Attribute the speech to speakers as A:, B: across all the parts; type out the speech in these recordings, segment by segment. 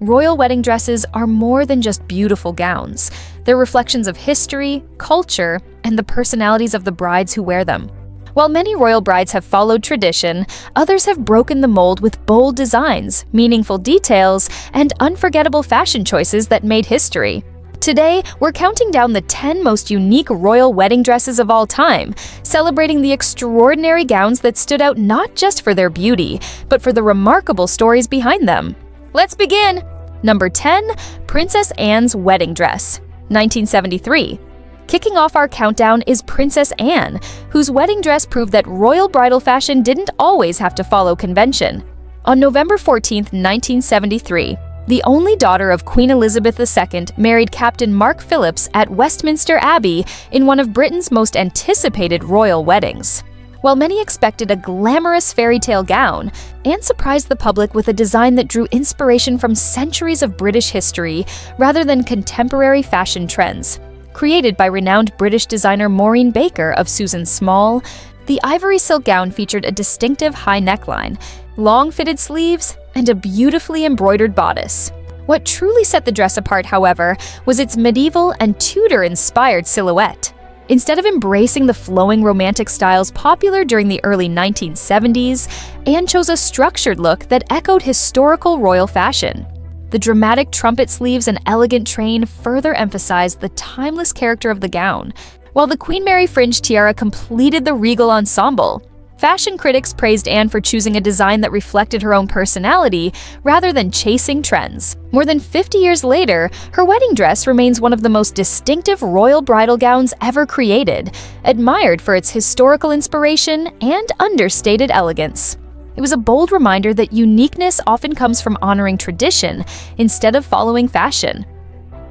A: Royal wedding dresses are more than just beautiful gowns. They're reflections of history, culture, and the personalities of the brides who wear them. While many royal brides have followed tradition, others have broken the mold with bold designs, meaningful details, and unforgettable fashion choices that made history. Today, we're counting down the 10 most unique royal wedding dresses of all time, celebrating the extraordinary gowns that stood out not just for their beauty, but for the remarkable stories behind them. Let's begin! Number 10. Princess Anne's Wedding Dress, 1973. Kicking off our countdown is Princess Anne, whose wedding dress proved that royal bridal fashion didn't always have to follow convention. On November 14, 1973, the only daughter of Queen Elizabeth II married Captain Mark Phillips at Westminster Abbey in one of Britain's most anticipated royal weddings. While many expected a glamorous fairy tale gown, Anne surprised the public with a design that drew inspiration from centuries of British history rather than contemporary fashion trends. Created by renowned British designer Maureen Baker of Susan Small, the ivory silk gown featured a distinctive high neckline, long fitted sleeves, and a beautifully embroidered bodice. What truly set the dress apart, however, was its medieval and Tudor-inspired silhouette. Instead of embracing the flowing romantic styles popular during the early 1970s, Anne chose a structured look that echoed historical royal fashion. The dramatic trumpet sleeves and elegant train further emphasized the timeless character of the gown, while the Queen Mary fringe tiara completed the regal ensemble. Fashion critics praised Anne for choosing a design that reflected her own personality rather than chasing trends. More than 50 years later, her wedding dress remains one of the most distinctive royal bridal gowns ever created, admired for its historical inspiration and understated elegance. It was a bold reminder that uniqueness often comes from honoring tradition instead of following fashion.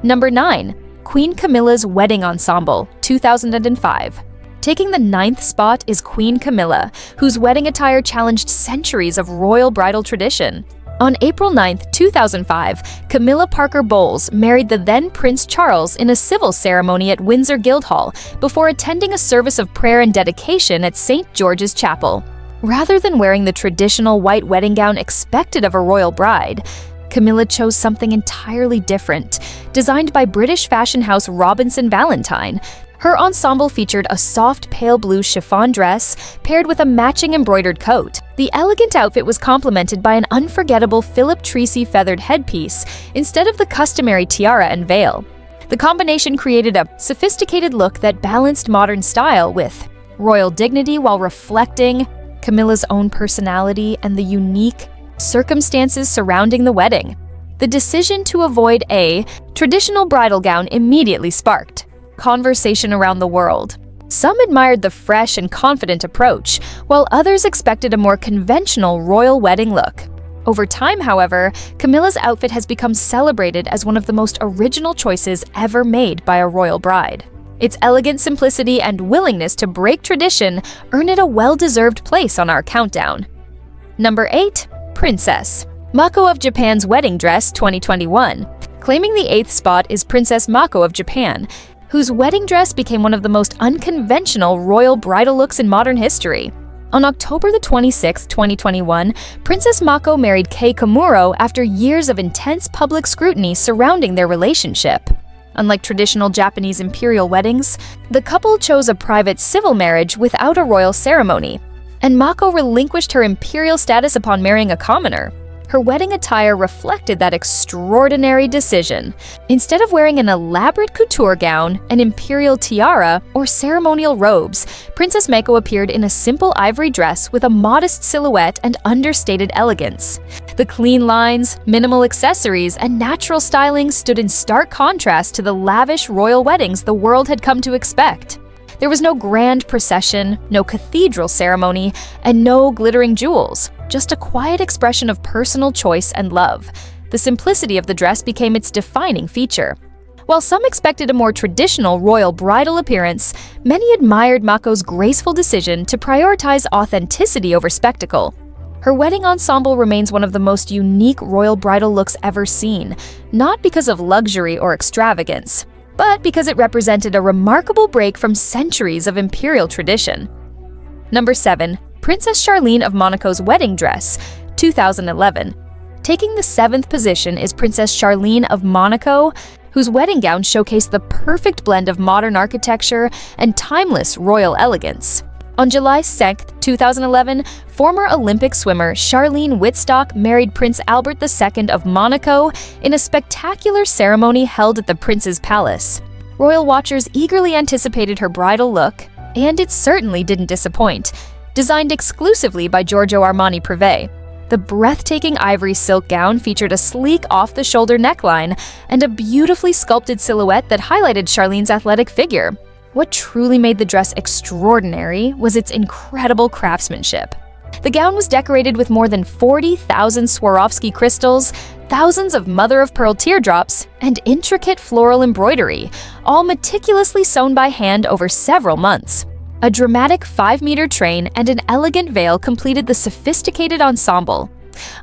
A: Number 9. Queen Camilla's Wedding Ensemble, 2005. Taking the 9th spot is Queen Camilla, whose wedding attire challenged centuries of royal bridal tradition. On April 9, 2005, Camilla Parker Bowles married the then Prince Charles in a civil ceremony at Windsor Guildhall before attending a service of prayer and dedication at St. George's Chapel. Rather than wearing the traditional white wedding gown expected of a royal bride, Camilla chose something entirely different, designed by British fashion house Robinson Valentine. Her ensemble featured a soft pale blue chiffon dress paired with a matching embroidered coat. The elegant outfit was complemented by an unforgettable Philip Treacy feathered headpiece instead of the customary tiara and veil. The combination created a sophisticated look that balanced modern style with royal dignity while reflecting Camilla's own personality and the unique circumstances surrounding the wedding. The decision to avoid a traditional bridal gown immediately sparked conversation around the world. Some admired the fresh and confident approach, while others expected a more conventional royal wedding look. Over time, however, Camilla's outfit has become celebrated as one of the most original choices ever made by a royal bride. Its elegant simplicity and willingness to break tradition earn it a well-deserved place on our countdown. Number 8. Princess. Mako of Japan's Wedding Dress, 2021. Claiming the 8th spot is Princess Mako of Japan, whose wedding dress became one of the most unconventional royal bridal looks in modern history. On October 26, 2021, Princess Mako married Kei Komuro after years of intense public scrutiny surrounding their relationship. Unlike traditional Japanese imperial weddings, the couple chose a private civil marriage without a royal ceremony, and Mako relinquished her imperial status upon marrying a commoner. Her wedding attire reflected that extraordinary decision. Instead of wearing an elaborate couture gown, an imperial tiara, or ceremonial robes, Princess Mako appeared in a simple ivory dress with a modest silhouette and understated elegance. The clean lines, minimal accessories, and natural styling stood in stark contrast to the lavish royal weddings the world had come to expect. There was no grand procession, no cathedral ceremony, and no glittering jewels, just a quiet expression of personal choice and love. The simplicity of the dress became its defining feature. While some expected a more traditional royal bridal appearance, many admired Mako's graceful decision to prioritize authenticity over spectacle. Her wedding ensemble remains one of the most unique royal bridal looks ever seen, not because of luxury or extravagance, but because it represented a remarkable break from centuries of imperial tradition. Number 7. Princess Charlene of Monaco's Wedding Dress, 2011. Taking the 7th position is Princess Charlene of Monaco, whose wedding gown showcased the perfect blend of modern architecture and timeless royal elegance. On July 2, 2011, former Olympic swimmer Charlene Wittstock married Prince Albert II of Monaco in a spectacular ceremony held at the Prince's Palace. Royal watchers eagerly anticipated her bridal look, and it certainly didn't disappoint. Designed exclusively by Giorgio Armani Privé, the breathtaking ivory silk gown featured a sleek off-the-shoulder neckline and a beautifully sculpted silhouette that highlighted Charlene's athletic figure. What truly made the dress extraordinary was its incredible craftsmanship. The gown was decorated with more than 40,000 Swarovski crystals, thousands of mother-of-pearl teardrops, and intricate floral embroidery, all meticulously sewn by hand over several months. A dramatic 5-meter train and an elegant veil completed the sophisticated ensemble.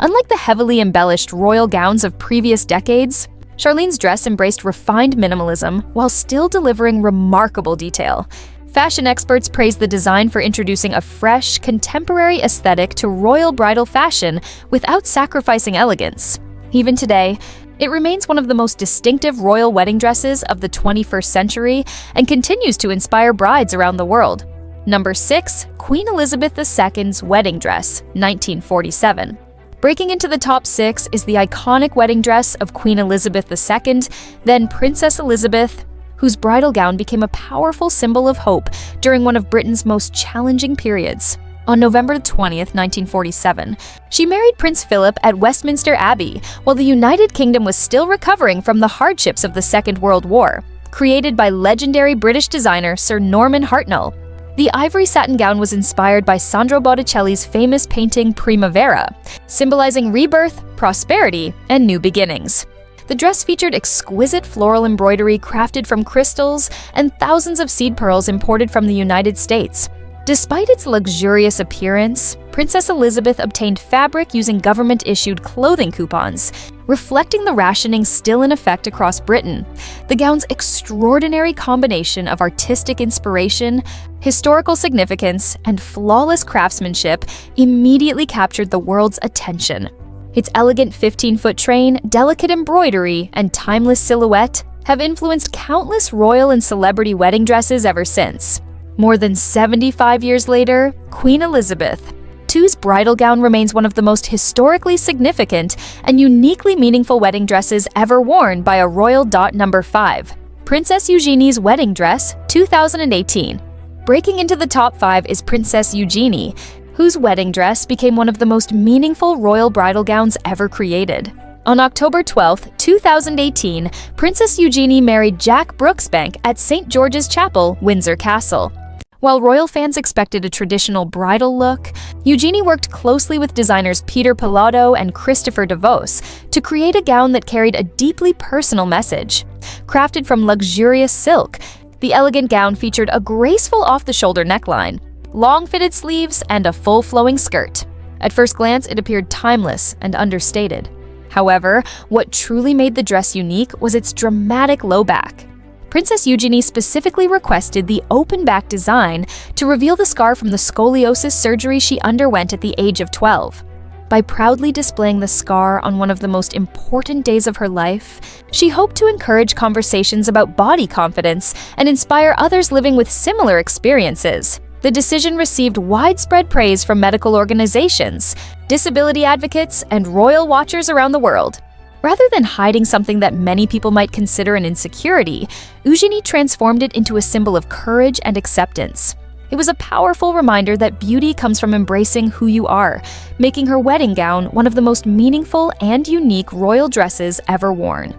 A: Unlike the heavily embellished royal gowns of previous decades, Charlene's dress embraced refined minimalism while still delivering remarkable detail. Fashion experts praised the design for introducing a fresh, contemporary aesthetic to royal bridal fashion without sacrificing elegance. Even today, it remains one of the most distinctive royal wedding dresses of the 21st century and continues to inspire brides around the world. Number 6. Queen Elizabeth II's wedding dress, 1947. Breaking into the top 6 is the iconic wedding dress of Queen Elizabeth II, then Princess Elizabeth, whose bridal gown became a powerful symbol of hope during one of Britain's most challenging periods. On November 20, 1947, she married Prince Philip at Westminster Abbey while the United Kingdom was still recovering from the hardships of the Second World War. Created by legendary British designer Sir Norman Hartnell, the ivory satin gown was inspired by Sandro Botticelli's famous painting Primavera, symbolizing rebirth, prosperity, and new beginnings. The dress featured exquisite floral embroidery crafted from crystals and thousands of seed pearls imported from the United States. Despite its luxurious appearance, Princess Elizabeth obtained fabric using government-issued clothing coupons, reflecting the rationing still in effect across Britain. The gown's extraordinary combination of artistic inspiration, historical significance, and flawless craftsmanship immediately captured the world's attention. Its elegant 15-foot train, delicate embroidery, and timeless silhouette have influenced countless royal and celebrity wedding dresses ever since. More than 75 years later, Queen Elizabeth II's bridal gown remains one of the most historically significant and uniquely meaningful wedding dresses ever worn by a royal. Number 5. Princess Eugenie's wedding dress, 2018. Breaking into the top 5 is Princess Eugenie, whose wedding dress became one of the most meaningful royal bridal gowns ever created. On October 12, 2018, Princess Eugenie married Jack Brooksbank at St. George's Chapel, Windsor Castle. While royal fans expected a traditional bridal look, Eugenie worked closely with designers Peter Pilotto and Christopher DeVos to create a gown that carried a deeply personal message. Crafted from luxurious silk, the elegant gown featured a graceful off-the-shoulder neckline, long fitted sleeves, and a full flowing skirt. At first glance, it appeared timeless and understated. However, what truly made the dress unique was its dramatic low back. Princess Eugenie specifically requested the open back design to reveal the scar from the scoliosis surgery she underwent at the age of 12. By proudly displaying the scar on one of the most important days of her life, she hoped to encourage conversations about body confidence and inspire others living with similar experiences. The decision received widespread praise from medical organizations, disability advocates, and royal watchers around the world. Rather than hiding something that many people might consider an insecurity, Eugenie transformed it into a symbol of courage and acceptance. It was a powerful reminder that beauty comes from embracing who you are, making her wedding gown one of the most meaningful and unique royal dresses ever worn.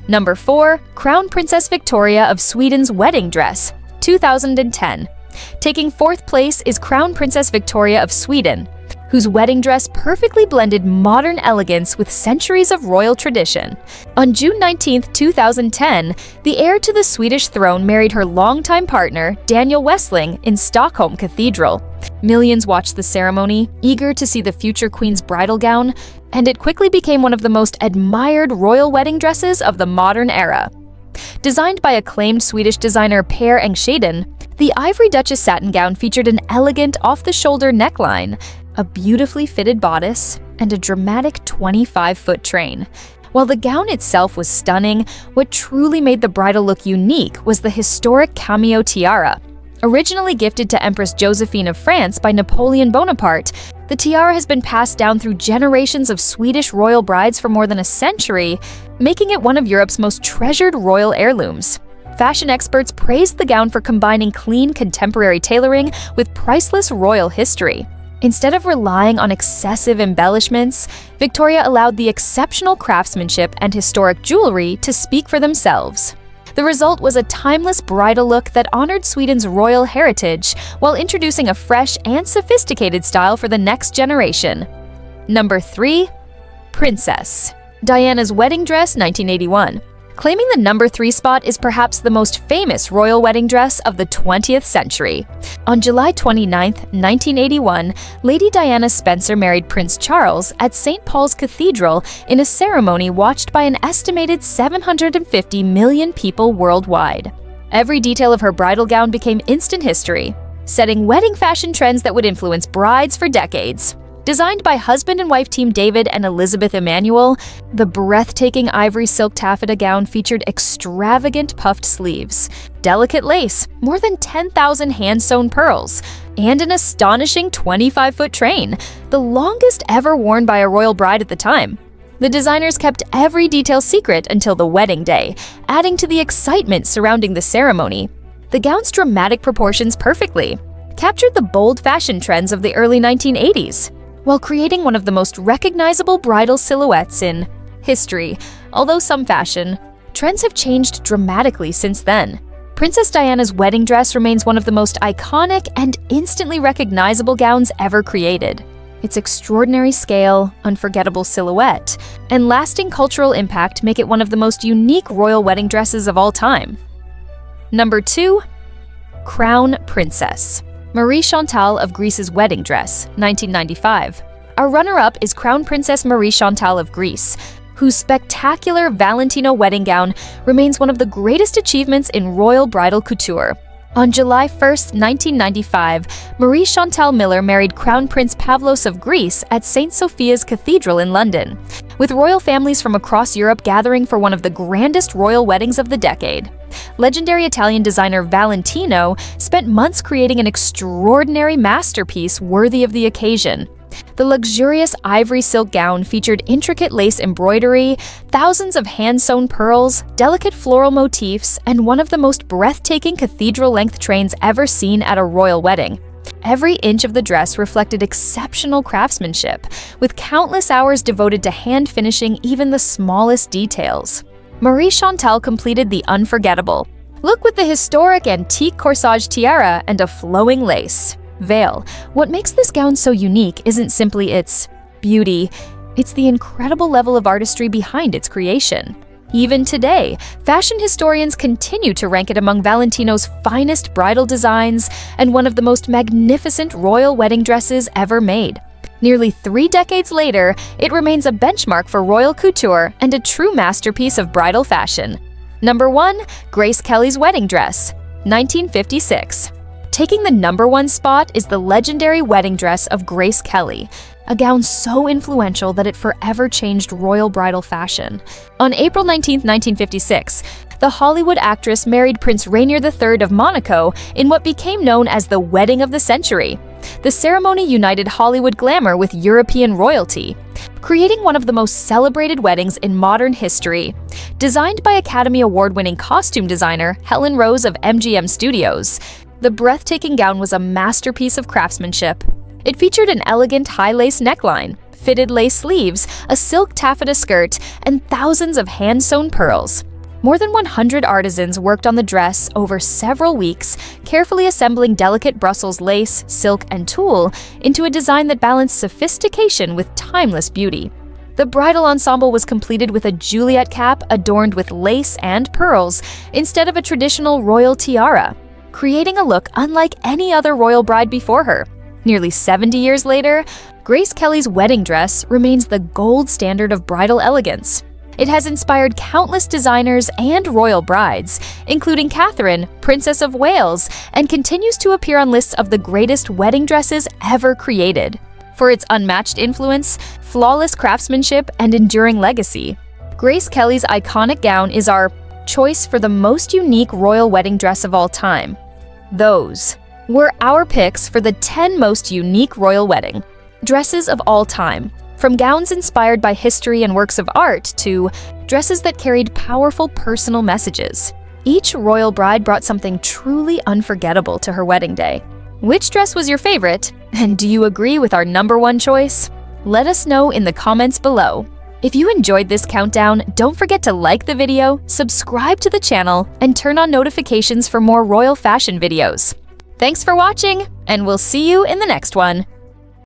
A: Number 4. Crown Princess Victoria of Sweden's wedding dress, 2010. Taking 4th place is Crown Princess Victoria of Sweden, whose wedding dress perfectly blended modern elegance with centuries of royal tradition. On June 19, 2010, the heir to the Swedish throne married her longtime partner, Daniel Westling, in Stockholm Cathedral. Millions watched the ceremony, eager to see the future queen's bridal gown, and it quickly became one of the most admired royal wedding dresses of the modern era. Designed by acclaimed Swedish designer Per Engheden, the Ivory Duchess satin gown featured an elegant off-the-shoulder neckline, a beautifully fitted bodice, and a dramatic 25-foot train. While the gown itself was stunning, what truly made the bridal look unique was the historic cameo tiara. Originally gifted to Empress Josephine of France by Napoleon Bonaparte, the tiara has been passed down through generations of Swedish royal brides for more than a century, making it one of Europe's most treasured royal heirlooms. Fashion experts praised the gown for combining clean contemporary tailoring with priceless royal history. Instead of relying on excessive embellishments, Victoria allowed the exceptional craftsmanship and historic jewelry to speak for themselves. The result was a timeless bridal look that honored Sweden's royal heritage while introducing a fresh and sophisticated style for the next generation. Number 3. Princess. Diana's Wedding Dress, 1981. Claiming the number 3 spot is perhaps the most famous royal wedding dress of the 20th century. On July 29, 1981, Lady Diana Spencer married Prince Charles at St. Paul's Cathedral in a ceremony watched by an estimated 750 million people worldwide. Every detail of her bridal gown became instant history, setting wedding fashion trends that would influence brides for decades. Designed by husband and wife team David and Elizabeth Emanuel, the breathtaking ivory silk taffeta gown featured extravagant puffed sleeves, delicate lace, more than 10,000 hand-sewn pearls, and an astonishing 25-foot train, the longest ever worn by a royal bride at the time. The designers kept every detail secret until the wedding day, adding to the excitement surrounding the ceremony. The gown's dramatic proportions perfectly captured the bold fashion trends of the early 1980s. While creating one of the most recognizable bridal silhouettes in history. Although some fashion trends have changed dramatically since then, Princess Diana's wedding dress remains one of the most iconic and instantly recognizable gowns ever created. Its extraordinary scale, unforgettable silhouette, and lasting cultural impact make it one of the most unique royal wedding dresses of all time. Number 2. Crown Princess. Marie-Chantal of Greece's Wedding Dress, 1995. Our runner-up is Crown Princess Marie-Chantal of Greece, whose spectacular Valentino wedding gown remains one of the greatest achievements in royal bridal couture. On July 1, 1995, Marie-Chantal Miller married Crown Prince Pavlos of Greece at St. Sophia's Cathedral in London, with royal families from across Europe gathering for one of the grandest royal weddings of the decade. Legendary Italian designer Valentino spent months creating an extraordinary masterpiece worthy of the occasion. The luxurious ivory silk gown featured intricate lace embroidery, thousands of hand-sewn pearls, delicate floral motifs, and one of the most breathtaking cathedral-length trains ever seen at a royal wedding. Every inch of the dress reflected exceptional craftsmanship, with countless hours devoted to hand-finishing even the smallest details. Marie-Chantal completed the unforgettable look with the historic antique corsage tiara and a flowing lace veil. What makes this gown so unique isn't simply its beauty, it's the incredible level of artistry behind its creation. Even today, fashion historians continue to rank it among Valentino's finest bridal designs and one of the most magnificent royal wedding dresses ever made. Nearly 3 decades later, it remains a benchmark for royal couture and a true masterpiece of bridal fashion. Number 1. Grace Kelly's Wedding Dress, 1956. Taking the number 1 spot is the legendary wedding dress of Grace Kelly, a gown so influential that it forever changed royal bridal fashion. On April 19, 1956, the Hollywood actress married Prince Rainier III of Monaco in what became known as the Wedding of the Century. The ceremony united Hollywood glamour with European royalty, creating one of the most celebrated weddings in modern history. Designed by Academy Award-winning costume designer Helen Rose of MGM Studios, the breathtaking gown was a masterpiece of craftsmanship. It featured an elegant high-lace neckline, fitted lace sleeves, a silk taffeta skirt, and thousands of hand-sewn pearls. More than 100 artisans worked on the dress over several weeks, carefully assembling delicate Brussels lace, silk, and tulle into a design that balanced sophistication with timeless beauty. The bridal ensemble was completed with a Juliet cap adorned with lace and pearls instead of a traditional royal tiara, creating a look unlike any other royal bride before her. Nearly 70 years later, Grace Kelly's wedding dress remains the gold standard of bridal elegance. It has inspired countless designers and royal brides, including Catherine, Princess of Wales, and continues to appear on lists of the greatest wedding dresses ever created. for its unmatched influence, flawless craftsmanship, and enduring legacy. Grace Kelly's iconic gown is our choice for the most unique royal wedding dress of all time. Those were our picks for the 10 most unique royal wedding dresses of all time, from gowns inspired by history and works of art to dresses that carried powerful personal messages. Each royal bride brought something truly unforgettable to her wedding day. Which dress was your favorite, and do you agree with our #1 choice? Let us know in the comments below. If you enjoyed this countdown, don't forget to like the video, subscribe to the channel, and turn on notifications for more royal fashion videos. Thanks for watching, and we'll see you in the next one.